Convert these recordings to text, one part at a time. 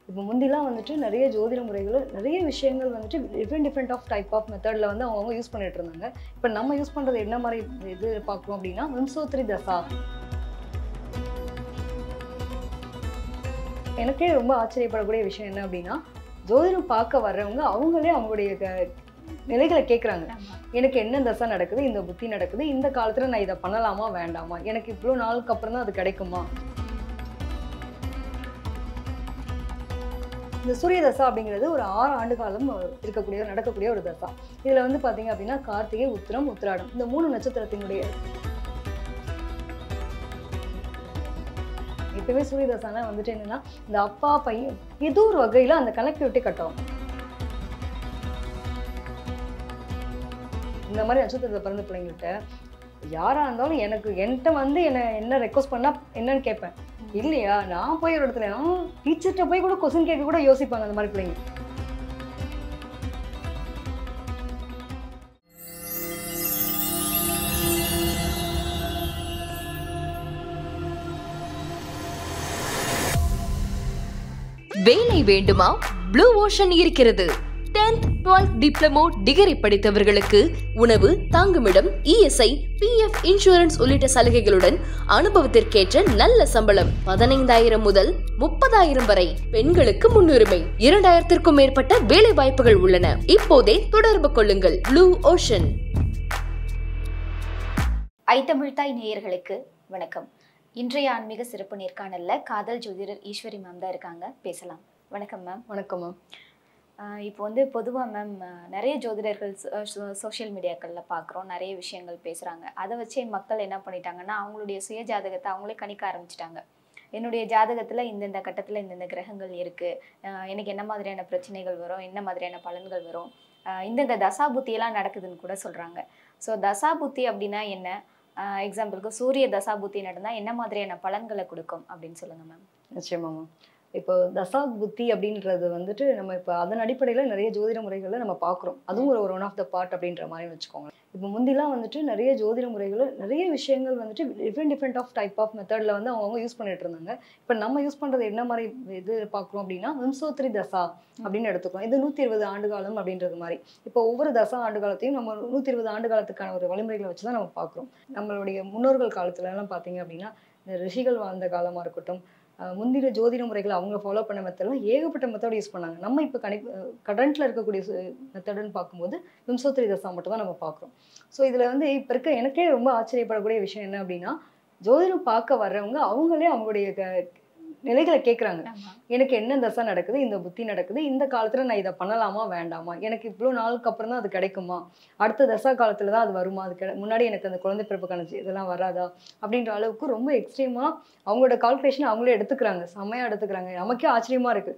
இப்போ முந்திலாம் வந்துட்டு நிறைய ஜோதிட முறைகள் நிறைய விஷயங்கள் வந்துட்டு டிஃப்ரெண்ட் ஆஃப் டைப் ஆஃப் மெத்தடில் வந்து அவங்க யூஸ் பண்ணிட்டு இருந்தாங்க. இப்போ நம்ம யூஸ் பண்ணுறது என்ன மாதிரி இது பார்க்குறோம் அப்படின்னா விம்சோத்ரி தசா. எனக்கே ரொம்ப ஆச்சரியப்படக்கூடிய விஷயம் என்ன அப்படின்னா, ஜோதிடம் பார்க்க வர்றவங்க அவங்களே அவங்களுடைய நிலைகளை கேட்குறாங்க. எனக்கு என்ன தசை நடக்குது, இந்த புத்தி நடக்குது, இந்த காலத்தில் நான் இதை பண்ணலாமா வேண்டாமா, எனக்கு இவ்வளோ நாளுக்கு அப்புறம் தான் அது கிடைக்குமா. இந்த சூரிய தசா அப்படிங்கிறது ஒரு 6 ஆண்டு காலம் நடக்கக்கூடிய ஒரு தசா. இதில் வந்து பார்த்தீங்க அப்படின்னா கார்த்திகை, உத்திரம், உத்திராடம் இந்த 3 நட்சத்திரத்தினுடைய எப்பவுமே சூரிய தசானா வந்துட்டு என்னன்னா இந்த அப்பா பையன் ஏதோ ஒரு வகையில் அந்த கனெக்டிவிட்டி கட் ஆகும். இந்த மாதிரி நட்சத்திரத்தை பிறந்த பிள்ளைங்கள்ட்ட யாராக இருந்தாலும் என்கிட்ட வந்து என்ன ரெக்வஸ்ட் பண்ணால் என்னன்னு கேட்பேன். இல்லையா நான் போய் ஒரு இடத்துல டீச்சர்கிட்ட போய் கூட கொஸ்டின் கேட்க கூட யோசிப்பாங்க அந்த மாதிரி பிள்ளைங்க. வேலை வேண்டுமா? ப்ளூ ஓஷன் இருக்கிறது. 10th 12th டிப்ளமோ டிகிரி படித்தவர்களுக்கு உணவு, தங்குமிடம், இஎஸ்ஐ, PF இன்சூரன்ஸ் உள்ளிட்ட சலுகைகளுடன் அனுபவத்திற்கேற்ற நல்ல சம்பளம் 15,000 முதல் 30,000 வரை. பெண்களுக்கு முன்னுரிமை. 2,000க்கும் மேற்பட்ட வேலை வாய்ப்புகள் உள்ளன. இப்போதே தொடர்பு கொள்ளுங்கள். Blue ocean. ஐத்தமிழ்தாய் நேயர்களுக்கு வணக்கம். இன்றைய ஆன்மீக சிறப்பு நேர்காணல்ல காதல் ஜோதிடர் ஈஸ்வரி மேம் தான் இருக்காங்க. பேசலாம். வணக்கம் மேம். வணக்கம் மேம். இப்போ வந்து பொதுவாக மேம் நிறைய ஜோதிடர்கள் சோஷியல் மீடியாக்களில் பார்க்குறோம், நிறைய விஷயங்கள் பேசுகிறாங்க. அதை வச்சே மக்கள் என்ன பண்ணிட்டாங்கன்னா அவங்களுடைய சுய ஜாதகத்தை அவங்களே கணிக்க ஆரம்பிச்சிட்டாங்க. என்னுடைய ஜாதகத்தில் இந்தந்த கட்டத்தில் இந்தந்த கிரகங்கள் இருக்குது, எனக்கு என்ன மாதிரியான பிரச்சனைகள் வரும், என்ன மாதிரியான பலன்கள் வரும், இந்தந்த தசாபுத்தியெல்லாம் நடக்குதுன்னு கூட சொல்கிறாங்க. ஸோ தசாபுத்தி அப்படின்னா என்ன? எக்ஸாம்பிளுக்கு சூரிய தசாபுத்தி நடந்தால் என்ன மாதிரியான பலன்களை கொடுக்கும் அப்படின்னு சொல்லுங்கள் மேம். நிச்சயமா மேம். இப்போ தசா புத்தி அப்படின்றது வந்துட்டு நம்ம இப்போ அதன் அடிப்படையில் நிறைய ஜோதிட முறைகளை நம்ம பார்க்குறோம். அதுவும் ஒரு ஒன் ஆஃப் த பார்ட் அப்படின்ற மாதிரி வச்சுக்கோங்க. இப்போ முந்திலாம் வந்துட்டு நிறைய ஜோதிட முறைகள் நிறைய விஷயங்கள் வந்துட்டு டிஃப்ரெண்ட் ஆஃப் டைப் ஆஃப் மெத்தடில் வந்து அவங்க யூஸ் பண்ணிட்டு இருந்தாங்க. இப்போ நம்ம யூஸ் பண்ணுறது என்ன மாதிரி இது பார்க்குறோம் அப்படின்னா விம்சோத்ரி தசா அப்படின்னு எடுத்துக்கிறோம். இது 120 ஆண்டு காலம் அப்படின்றது மாதிரி. இப்போ ஒவ்வொரு தசா ஆண்டு காலத்தையும் நம்ம 120 ஆண்டு காலத்துக்கான ஒரு வழிமுறைகளை வச்சு தான் நம்ம பார்க்குறோம். நம்மளுடைய முன்னோர்கள் காலத்துலலாம் பார்த்தீங்க அப்படின்னா இந்த ரிஷிகள் வாழ்ந்த காலமாக இருக்கட்டும், முந்தின ஜோதிட முறைகளை அவங்க ஃபாலோ பண்ண மெத்தட்லாம் ஏகப்பட்ட மெத்தட் யூஸ் பண்ணாங்க. நம்ம இப்போ கரண்ட்டில் இருக்கக்கூடிய மெத்தடுன்னு பார்க்கும்போது விம்சோத்ரி தசா மட்டும் தான் நம்ம பார்க்குறோம். ஸோ இதில் வந்து இப்போ இருக்க எனக்கே ரொம்ப ஆச்சரியப்படக்கூடிய விஷயம் என்ன அப்படின்னா, ஜோதிடம் பார்க்க வர்றவங்க அவங்களே அவங்களுடைய நிலைகளை கேட்குறாங்க. எனக்கு என்ன தசை நடக்குது, இந்த புத்தி நடக்குது, இந்த காலத்தில் நான் இதை பண்ணலாமா வேண்டாமா, எனக்கு இவ்வளோ நாளுக்கு அப்புறம் தான் அது கிடைக்குமா, அடுத்த தசா காலத்தில் தான் அது வருமா, முன்னாடி எனக்கு அந்த குழந்தை பிறப்புக்கான இதெல்லாம் வராதா அப்படின்ற அளவுக்கு ரொம்ப எக்ஸ்ட்ரீமாக அவங்களோட கால்குலேஷன் அவங்களே எடுத்துக்கிறாங்க. செம்மையாக எடுத்துக்கிறாங்க. நமக்கே ஆச்சரியமாக இருக்குது.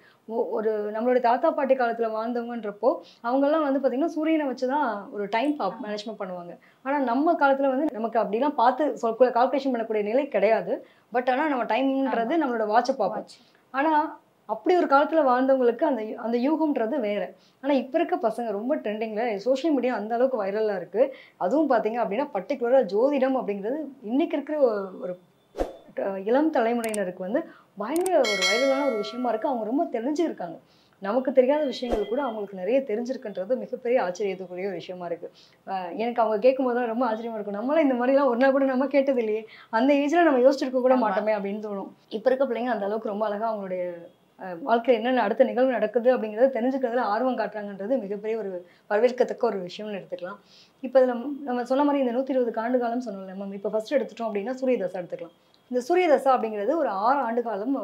ஒரு நம்மளுடைய தாத்தா பாட்டி காலத்தில் வாழ்ந்தவங்கன்றப்போ அவங்கெல்லாம் வந்து பார்த்திங்கன்னா சூரியனை வச்சு தான் ஒரு டைம் மேனேஜ்மெண்ட் பண்ணுவாங்க. ஆனால் நம்ம காலத்தில் வந்து நமக்கு அப்படிலாம் பார்த்து கால்குலேஷன் பண்ணக்கூடிய நிலை கிடையாது. பட் ஆனால் நம்ம டைம்ன்றது நம்மளோட வாட்சை பார்ப்போம். ஆனால் அப்படி ஒரு காலத்தில் வாழ்ந்தவங்களுக்கு அந்த யூகம்ன்றது வேறு. ஆனால் இப்போ இருக்க பசங்க ரொம்ப ட்ரெண்டிங்கில் சோஷியல் மீடியா அந்த அளவுக்கு வைரலாக இருக்குது. அதுவும் பார்த்தீங்க அப்படின்னா பர்டிகுலராக ஜோதிடம் அப்படிங்கிறது இன்றைக்கி இருக்கிற ஒரு இளம் தலைமுறையினருக்கு வந்து பயங்கர ஒரு வைரலான ஒரு விஷயமா இருக்குது. அவங்க ரொம்ப தெரிஞ்சுருக்காங்க. நமக்கு தெரியாத விஷயங்கள் கூட அவங்களுக்கு நிறைய தெரிஞ்சிருக்குன்றது மிகப்பெரிய ஆச்சரியத்துக்குரிய ஒரு விஷயமா இருக்குது. எனக்கு அவங்க கேட்கும்போது தான் ரொம்ப ஆச்சரியமாக இருக்கும். நம்மளாம் இந்த மாதிரிலாம் ஒரு நாள் கூட நம்ம கேட்டது இல்லையே, அந்த ஏஜில் நம்ம யோசிச்சிருக்க கூட மாட்டோமே அப்படின்னு தோணும். இப்போ இருக்க பிள்ளைங்க அந்த அளவுக்கு ரொம்ப அழகாக அவங்களுடைய வாழ்க்கை என்னென்ன அடுத்த நிகழ்வு நடக்குது அப்படிங்கிறத தெரிஞ்சுக்கிறதுல ஆர்வம் காட்டுறாங்கன்றது மிகப்பெரிய ஒரு வரவேற்கத்தக்க ஒரு விஷயம்னு எடுத்துக்கலாம். இப்போ இதில் நம்ம சொன்ன மாதிரி இந்த 120 ஆண்டு காலம் சொன்னோம்ல மேம், இப்போ ஃபஸ்ட்டு எடுத்துட்டோம் அப்படின்னா சூரிய தசை எடுத்துக்கலாம். இந்த சூரிய தசா அப்படிங்கிறது ஒரு 6 ஆண்டு காலம்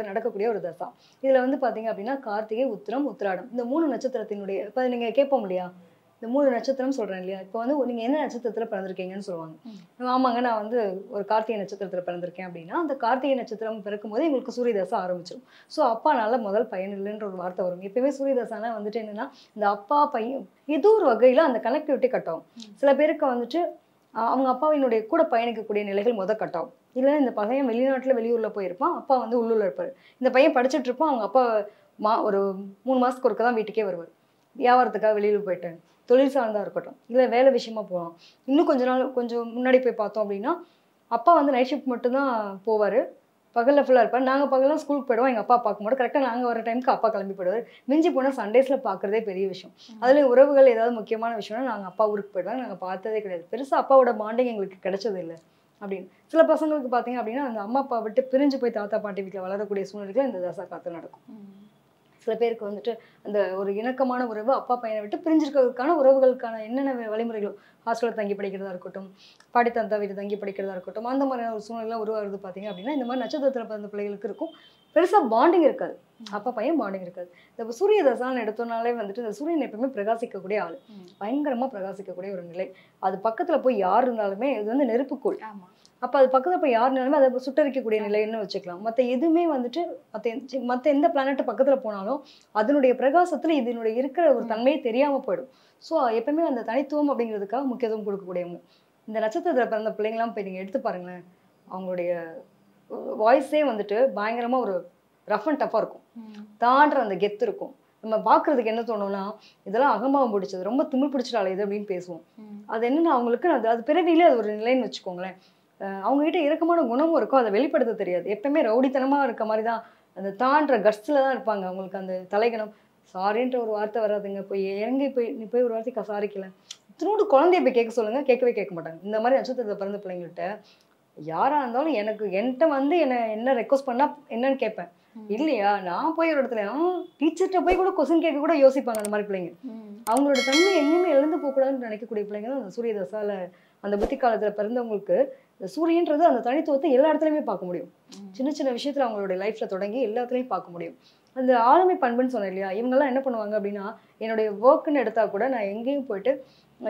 நடக்கக்கூடிய ஒரு தசா. இதில் வந்து பார்த்தீங்க அப்படின்னா கார்த்திகை, உத்திரம், உத்திராடம் இந்த 3 நட்சத்திரத்தினுடைய இப்போ நீங்கள் கேட்போம் இல்லையா, இந்த 3 நட்சத்திரம் சொல்கிறேன் இல்லையா, இப்போ வந்து நீங்கள் என்ன நட்சத்திரத்தில் பிறந்திருக்கீங்கன்னு சொல்லுவாங்க. ஆமாங்க நான் வந்து ஒரு கார்த்திகை நட்சத்திரத்தில் பிறந்திருக்கேன் அப்படின்னா அந்த கார்த்திகை நட்சத்திரம் பிறக்கும் போது எங்களுக்கு சூரிய தசை ஆரம்பிச்சிடும். ஸோ அப்பானால முதல் பையன் இல்லைன்ற ஒரு வார்த்தை வரும். எப்பயுமே சூரிய தசானா வந்துட்டு என்னென்னா இந்த அப்பா பையன் ஏதோ ஒரு வகையில் அந்த கனெக்டிவிட்டி கட் ஆகும். சில பேருக்கு வந்துட்டு அவங்க அப்பாவினுடைய கூட பயணிக்கக்கூடிய நிலைகள் கட் ஆகும். இல்லைன்னா இந்த பையன் வெளிநாட்டில் வெளியூரில் போயிருப்பான், அப்பா வந்து உள்ளூரில் இருப்பார். இந்த பையன் படிச்சுட்டு இருப்பான், அவங்க அப்பா ஒரு 3 மாதத்துக்கு ஒருக்க தான் வீட்டுக்கே வருவார். வியாபாரத்துக்காக வெளியில் போயிட்டேன், தொழில் சார்ந்தா இருக்கட்டும், இல்லை வேலை விஷயமா போகலாம். இன்னும் கொஞ்சம் முன்னாடி போய் பார்த்தோம் அப்படின்னா அப்பா வந்து நைட் ஷிஃப்ட் மட்டும்தான் போவார். பகலில் ஃபுல்லாக இருப்பார். நாங்கள் பகலாம் ஸ்கூலுக்கு போயிடுவோம். எங்கள் அப்பா பார்க்கும்போது கரெக்டாக நாங்கள் வர டைமுக்கு அப்பா கிளம்பி போயிடுவார். மிஞ்சி போனால் சண்டேஸில் பார்க்குறதே பெரிய விஷயம். அதில் உறவுகள் ஏதாவது முக்கியமான விஷயம்னா நாங்கள் அப்பா ஊருக்கு போயிடுவாங்க. நாங்கள் பார்த்ததே கிடையாது. பெருசாக அப்பாவோட பாண்டிங் எங்களுக்கு கிடைச்சது இல்லை அப்படின்னு. சில பசங்களுக்கு பார்த்தீங்க அப்படின்னா அந்த அம்மா அப்பா விட்டு பிரிஞ்சு போய் தாத்தா பாட்டி வீட்டில் வளரக்கூடிய சூழ்நிலைகள் இந்த தசா காலத்தில் நடக்கும். சில பேருக்கு வந்துட்டு அந்த ஒரு இணக்கமான உறவு அப்பா பையனை விட்டு பிரிஞ்சிருக்கிறதுக்கான உறவுகளுக்கான என்னென்ன வழிமுறைகள், ஹாஸ்டலில் தங்கி படிக்கிறதா இருக்கட்டும், பாட்டி தாத்தா வீடு தங்கி படிக்கிறதா இருக்கட்டும், அந்த மாதிரியான ஒரு சூழ்நிலை உருவாகுது பார்த்தீங்க அப்படின்னா இந்த மாதிரி நட்சத்திரத்தில் பிறந்த பிள்ளைகளுக்கு இருக்கும். பெருசாக பாண்டிங் இருக்காது, அப்பா பையன் பாண்டிங் இருக்காது. இந்த சூரிய தசான்னு எடுத்தோம்னாலே வந்துட்டு இந்த சூரியன் எப்பவுமே பிரகாசிக்கக்கூடிய ஆள், பயங்கரமாக பிரகாசிக்கக்கூடிய ஒரு நிலை. அது பக்கத்தில் போய் யார் இருந்தாலுமே இது வந்து நெருப்புக்கோள். அப்போ அது பக்கத்தில் போய் யார் இருந்தாலுமே அதை சுட்டரிக்கக்கூடிய நிலைன்னு வச்சுக்கலாம். மற்ற எதுவுமே வந்துட்டு மற்ற எந்த பிளானட் பக்கத்தில் போனாலும் அதனுடைய பிரகாசத்தில் இதனுடைய இருக்கிற ஒரு தன்மையே தெரியாமல் போயிடும். ஸோ எப்பவுமே அந்த தனித்துவம் அப்படிங்கிறதுக்காக முக்கியத்துவம் கொடுக்கக்கூடியவங்க. இந்த நட்சத்திரத்தில் பிறந்த பிள்ளைங்களாம் போய் நீங்கள் எடுத்து பாருங்களேன், அவங்களுடைய வாய்ஸே வந்துட்டு பயங்கரமாக ஒரு ரஃப் அண்ட் டஃப்பாக இருக்கும். தாண்டுற அந்த கெத்து இருக்கும். நம்ம பார்க்குறதுக்கு என்ன தோணும்னா இதெல்லாம் அகம்பாவம் பிடிச்சது, ரொம்ப திமிழ் பிடிச்சிட்டாலே இது அப்படின்னு பேசுவோம். அது என்னென்னா அவங்களுக்கு அது பிறவிலே அது ஒரு நிலைன்னு வச்சுக்கோங்களேன். அவங்ககிட்ட இறக்கமான குணமும் இருக்கும், அதை வெளிப்படுத்த தெரியாது. எப்பவுமே ரவுடித்தனமாக இருக்க மாதிரி தான், அந்த தாண்டுற கட்ஸில் தான் இருப்பாங்க. அவங்களுக்கு அந்த தலைகணம் சாரின்ற ஒரு வார்த்தை வராதுங்க. போய் இறங்கி போய் நீ போய் ஒரு வார்த்தைக்கு சாரிக்கல, இத்தினோடு குழந்தைய போய் கேட்க சொல்லுங்கள், கேட்கவே கேட்க மாட்டாங்க. இந்த மாதிரி நட்சத்திரத்தை பிறந்த பிள்ளைங்கள்ட்ட யாராக இருந்தாலும் என்கிட்ட வந்து என்ன ரெக்வஸ்ட் பண்ணால் என்னன்னு கேட்பேன். இல்லையா நான் போய் ஒரு இடத்துல டீச்சர்கிட்ட போய் கூட கொஸ்டின் கேட்க கூட யோசிப்பாங்க. அந்த மாதிரி பிள்ளைங்க அவங்களோட தன்மை எங்கேயுமே இழந்து போகக்கூடாதுன்னு நினைக்கக்கூடிய பிள்ளைங்க தான் அந்த சூரிய தசால அந்த புத்தி காலத்தில் பிறந்தவங்களுக்கு. இந்த சூரியன்றது அந்த தனித்துவத்தை எல்லா இடத்துலையுமே பார்க்க முடியும். சின்ன சின்ன விஷயத்தில் அவங்களுடைய லைஃப்பில் தொடங்கி எல்லாத்துலேயும் பார்க்க முடியும். அந்த ஆளுமை பண்புன்னு சொன்னேன் இல்லையா, இவங்கெல்லாம் என்ன பண்ணுவாங்க அப்படின்னா என்னுடைய ஒர்க்குன்னு எடுத்தால் கூட நான் எங்கேயும் போயிட்டு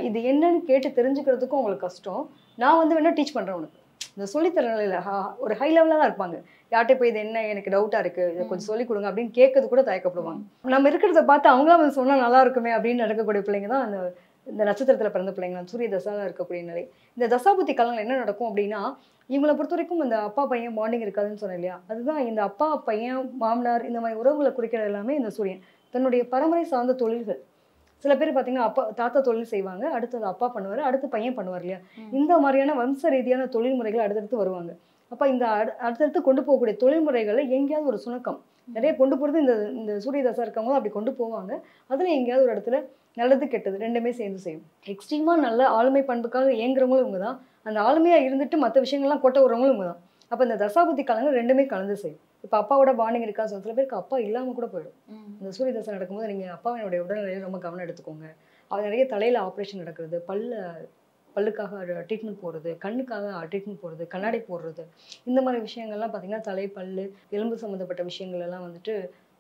இது என்னன்னு கேட்டு தெரிஞ்சுக்கிறதுக்கும் அவங்களுக்கு கஷ்டம். நான் வந்து வேணால் டீச் பண்ணுறேன் உனக்கு, இந்த சொல்லித்தர நிலையில் ஒரு ஹை லெவலில் தான் இருப்பாங்க. யார்கிட்ட போய் இது என்ன எனக்கு டவுட்டாக இருக்குது, இதை கொஞ்சம் சொல்லிக் கொடுங்க அப்படின்னு கேட்கறது கூட தயக்கப்படுவாங்க. நம்ம இருக்கிறத பார்த்து அவங்களாம் வந்து சொன்னால் நல்லா இருக்குமே அப்படின்னு நடக்கக்கூடிய பிள்ளைங்க தான் இந்த நட்சத்திரத்தில் பிறந்த பிள்ளைங்க, சூரிய தசாவில் இருக்கக்கூடிய நிலை. இந்த தசாபுத்தி காலங்கள் என்ன நடக்கும் அப்படின்னா இவங்களை பொறுத்த வரைக்கும் இந்த அப்பா பையன் பாண்டிங் இருக்காதுன்னு சொன்னேன் இல்லையா, அதுதான் இந்த அப்பா பையன் மாமனார் இந்த மாதிரி உறவுகளை குறிக்கிறது எல்லாமே இந்த சூரியன். தன்னுடைய பரம்பரை சார்ந்த தொழில்கள், சில பேர் பார்த்தீங்கன்னா அப்பா தாத்தா தொழில் செய்வாங்க, அடுத்தது அப்பா பண்ணுவார், அடுத்து பையன் பண்ணுவார் இல்லையா, இந்த மாதிரியான வம்ச ரீதியான தொழில்முறைகள் அடுத்தடுத்து வருவாங்க. அப்போ இந்த அடுத்தடுத்து கொண்டு போகக்கூடிய தொழில்முறைகளை எங்கேயாவது ஒரு சுணக்கம் நிறைய கொண்டு போகிறது இந்த சூரிய தசை இருக்கவங்க அப்படி கொண்டு போவாங்க. அதில் எங்கேயாவது ஒரு இடத்துல நல்லது கெட்டது ரெண்டுமே சேர்ந்து செய்யும். எக்ஸ்ட்ரீமாக நல்ல ஆளுமை பண்புக்காக இயங்குறவங்களும் இவங்க தான், அந்த ஆளுமையாக இருந்துட்டு மற்ற விஷயங்கள்லாம் கொட்ட விடுறவங்களும் இவங்க தான். அப்போ இந்த தசாபுத்தி காலங்கள் ரெண்டுமே கலந்து செய்யும். இப்போ அப்பாவோட பாண்டிங் இருக்கா, சில பேருக்கு அப்பா இல்லாமல் கூட போயிடும். இந்த சூரிய தசை நடக்கும்போது நீங்கள் அப்பாவினுடைய உடல்நிலையை ரொம்ப கவனம் எடுத்துக்கோங்க. அவர் நிறைய தலையில் ஆப்ரேஷன் நடக்கிறது, பல்லுக்காக ட்ரீட்மெண்ட் போடுறது, கண்ணுக்காக ட்ரீட்மெண்ட் போடுறது, கண்ணாடி போடுறது, இந்த மாதிரி விஷயங்கள்லாம் பார்த்தீங்கன்னா தலை பல்லு எலும்பு சம்மந்தப்பட்ட விஷயங்கள் எல்லாம் வந்துட்டு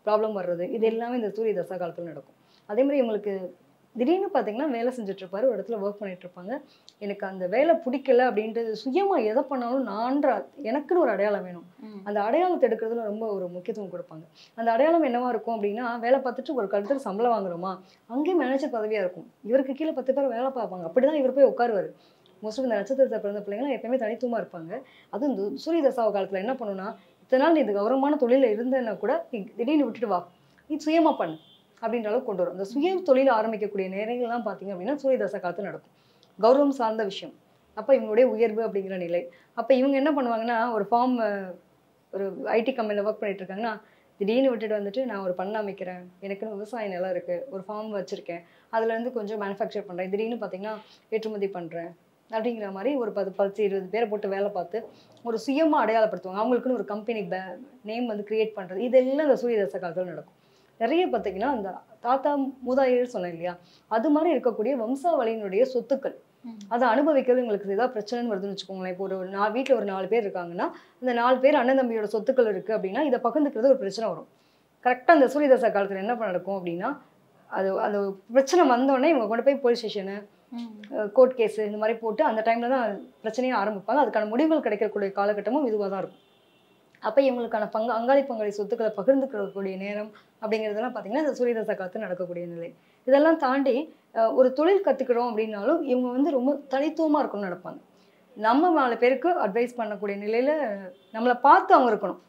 ப்ராப்ளம் வர்றது, இது எல்லாமே இந்த சூரிய தசா காலத்தில் நடக்கும். அதே மாதிரி இவங்களுக்கு திடீர்னு பார்த்தீங்கன்னா வேலை செஞ்சுட்ருப்பாரு, ஒரு இடத்துல ஒர்க் பண்ணிட்டு இருப்பாங்க. எனக்கு அந்த வேலை பிடிக்கல அப்படின்றது சுயமாக எதை பண்ணாலும் எனக்குன்னு ஒரு அடையாளம் வேணும். அந்த அடையாளத்தை எடுக்கிறதுல ரொம்ப ஒரு முக்கியத்துவம் கொடுப்பாங்க. அந்த அடையாளம் என்னவா இருக்கும் அப்படின்னா வேலை பார்த்துட்டு ஒரு கழுத்தில் சம்பளம் வாங்குறோமா, அங்கேயும் மேனேஜர் பதவியாக இருக்கும், இவருக்கு கீழே 10 பேர் வேலை பார்ப்பாங்க, அப்படி தான் இவர் போய் உட்காருவார். மோஸ்ட்லி இந்த நட்சத்திரத்தை பிறந்த பிள்ளைங்களாம் எப்பயுமே தனித்துவமாக இருப்பாங்க. அதுவும் இந்த சூரிய தசாவ காலத்தில் என்ன பண்ணுன்னா, இத்தனை நாள் நீ இது கௌரவமான தொழிலில் இருந்தேன்னா கூட நீ திடீர்னு விட்டுட்டு வா, நீ சுயமாக பண்ணு அப்படின்ற அளவுக்கு கொண்டு வரும். அந்த சுய தொழில் ஆரம்பிக்கக்கூடிய நேரங்கள்லாம் பார்த்தீங்க அப்படின்னா சூரிய தசை காலத்தில் நடக்கும். கௌரவம் சார்ந்த விஷயம், அப்போ இவங்களுடைய உயர்வு அப்படிங்கிற நிலை. அப்போ இவங்க என்ன பண்ணுவாங்கன்னா ஒரு ஐடி கம்பெனியில் ஒர்க் பண்ணிட்டு இருக்காங்கன்னா திடீர்னு விட்டுட்டு வந்துட்டு நான் ஒரு பண்ண அமைக்கிறேன், எனக்குன்னு விவசாய நிலம் இருக்குது, ஒரு ஃபார்ம் வச்சுருக்கேன், அதுலேருந்து கொஞ்சம் மேனுஃபேக்சர் பண்ணுறேன், திடீர்னு பார்த்தீங்கன்னா ஏற்றுமதி பண்ணுறேன் அப்படிங்கிற மாதிரி ஒரு 10-20 பேரை போட்டு வேலை பார்த்து ஒரு சுயமாக அடையாளப்படுத்துவாங்க. அவங்களுக்குன்னு ஒரு கம்பெனி நேம் வந்து கிரியேட் பண்ணுறது, இதெல்லாம் இந்த சூரிய தசை காலத்தில் நடக்கும். நிறைய பார்த்தீங்கன்னா அந்த தாத்தா மூதாதையர் சொன்னேன் இல்லையா, அது மாதிரி இருக்கக்கூடிய வம்சாவளியினுடைய சொத்துக்கள் அதை அனுபவிக்கிறது உங்களுக்கு ஏதாவது பிரச்சனைன்னு வருதுன்னு வச்சுக்கோங்களேன். இப்போ வீட்டில் ஒரு 4 பேர் இருக்காங்கன்னா அந்த 4 பேர் அண்ணன் தம்பியோட சொத்துக்கள் இருக்குது அப்படின்னா இதை பகிர்ந்துக்கிறது ஒரு பிரச்சனை வரும். கரெக்டாக அந்த சூரிய தசை காலத்தில் என்ன நடக்கும் அப்படின்னா அந்த பிரச்சனை வந்தோடனே இவங்க கொண்டு போய் போலீஸ் ஸ்டேஷனு கோர்ட் கேஸு இந்த மாதிரி போட்டு அந்த டைமில் தான் பிரச்சனையை ஆரம்பிப்பாங்க. அதுக்கான முடிவுகள் கிடைக்கக்கூடிய காலகட்டமும் இதுவாக தான் இருக்கும். அப்போ இவங்களுக்கான அங்காளி பங்காளி சொத்துக்களை பகிர்ந்துக்கக்கூடிய நேரம் அப்படிங்கிறதெல்லாம் பார்த்தீங்கன்னா இந்த சூரிய தசை காலத்தில் நடக்கக்கூடிய நிலை. இதெல்லாம் தாண்டி ஒரு தொழில் கற்றுக்கிறோம் அப்படின்னாலும் இவங்க வந்து ரொம்ப தனித்துவமாக இருக்கணும்னு நினைப்பாங்க. நம்ம 4 பேருக்கு அட்வைஸ் பண்ணக்கூடிய நிலையில் நம்மளை பார்த்து அவங்க இருக்கணும்.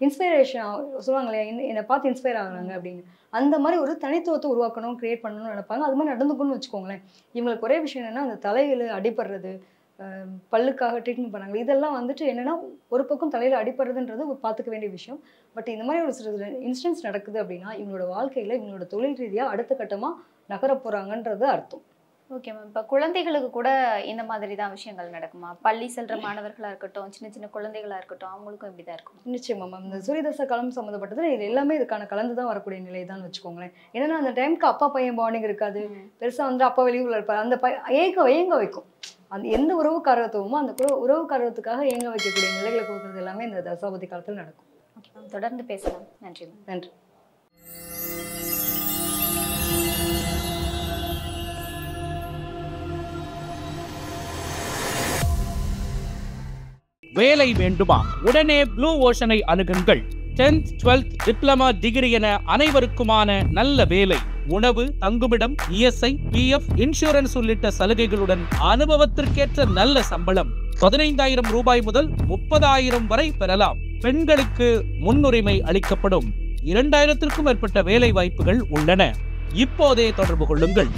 இன்ஸ்பைரேஷன் சொல்லுவாங்க இல்லையா, என்னை பார்த்து இன்ஸ்பயர் ஆகுறாங்க அப்படின்னு, அந்த மாதிரி ஒரு தனித்துவத்தை உருவாக்கணும், கிரியேட் பண்ணணும்னு நினைப்பாங்க. அது மாதிரி நடந்துக்கணும்னு வச்சுக்கோங்களேன். இவங்களுக்கு ஒரே விஷயம் என்னென்னா அந்த தலையில் அடிபடுறது, பல்லுக்காக ட்ரீட்மெண்ட் பண்ணாங்க. இதெல்லாம் வந்துட்டு என்னன்னா ஒரு பக்கம் தலையில் அடிப்படுறதுன்றது பார்த்துக்க வேண்டிய விஷயம். பட் இந்த மாதிரி ஒரு சில இன்சிடென்ட்ஸ் நடக்குது அப்படின்னா இவங்களோட வாழ்க்கையில் இவங்களோட தொழில் ரீதியாக அடுத்த கட்டமாக நகர போகிறாங்கன்றது அர்த்தம். Okay ma'am. இப்போ குழந்தைகளுக்கு கூட இந்த மாதிரி தான் விஷயங்கள் நடக்குமா? பள்ளி செல்ற மாணவர்களாக இருக்கட்டும், சின்ன சின்ன குழந்தைகளாக இருக்கட்டும், அவங்களுக்கும் இப்படி தான் இருக்கும்? நிச்சயமா மேம். இந்த சூரியதசை காலம் சம்மந்தப்பட்டது இது எல்லாமே இதுக்கான கலந்து தான் வரக்கூடிய நிலை தான் வச்சுக்கோங்களேன். ஏன்னா அந்த டைமுக்கு அப்பா பையன் பாண்டிங் இருக்காது. பெருசாக வந்து அப்பா வெளியூரில் இருப்பார். அந்த ஏங்க வைக்கும். அந்த எந்த உறவு காரகத்துவமோ அந்த உறவு காரகத்துக்காக ஏங்க வைக்கக்கூடிய நிலைகளை கொடுக்குறது எல்லாமே இந்த தசாபதி காலத்தில் நடக்கும். ஓகே மேம், தொடர்ந்து பேசலாம். நன்றி மேம். நன்றி. வேலை வேண்டுமா? உடனே ப்ளூ ஓஷனை அணுகுங்கள். 10th 12th டிப்ளமா டிகிரி என அனைவருக்குமான நல்ல வேலை, உணவு, தங்குமிடம், இஎஸ்ஐ, பிஎஃப், இன்சூரன்ஸ் உள்ளிட்ட சலுகைகளுடன் அனுபவத்திற்கேற்ற நல்ல சம்பளம் 15,000 ரூபாய் முதல் 30,000 வரை பெறலாம். பெண்களுக்கு முன்னுரிமை அளிக்கப்படும். 2,000க்கும் மேற்பட்ட வேலை வாய்ப்புகள் உள்ளன. இப்போதே தொடர்பு கொள்ளுங்கள்.